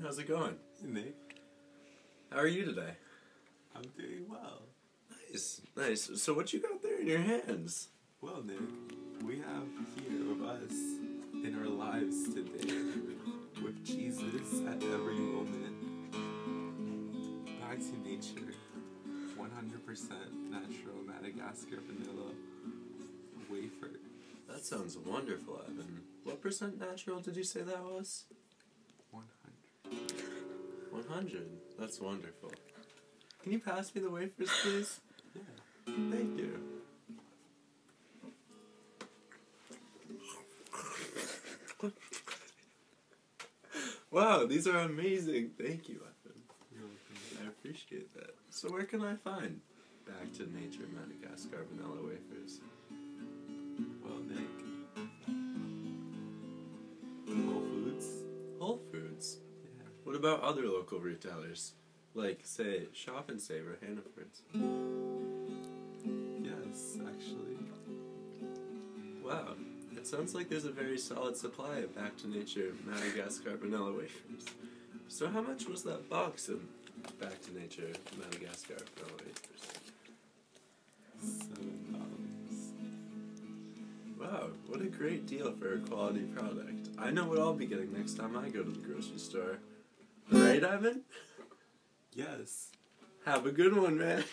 how's it going? Hey, Nick. How are you today? I'm doing well. Nice, nice. So what you got there in your hands? Well, Nick, we have here with us in our lives today, with Jesus at every moment, back to nature, 100% natural Madagascar vanilla wafer. That sounds wonderful, Evan. What percent natural did you say that was? 100. 100? That's wonderful. Can you pass me the wafers, please? Yeah. Thank you. Wow, these are amazing. Thank you, Evan. You're welcome. I appreciate that. So where can I find Back to Nature Madagascar vanilla wafers? Well, Nick, Whole Foods. Whole Foods? Yeah. What about other local retailers? Like, say, Shop and Save or Hannaford's? Yes, actually. Wow, it sounds like there's a very solid supply of Back to Nature Madagascar vanilla wafers. So how much was that box of Back to Nature Madagascar vanilla wafers? $7. Wow, what a great deal for a quality product. I know what I'll be getting next time I go to the grocery store. Right, Ivan? Yes. Have a good one, man.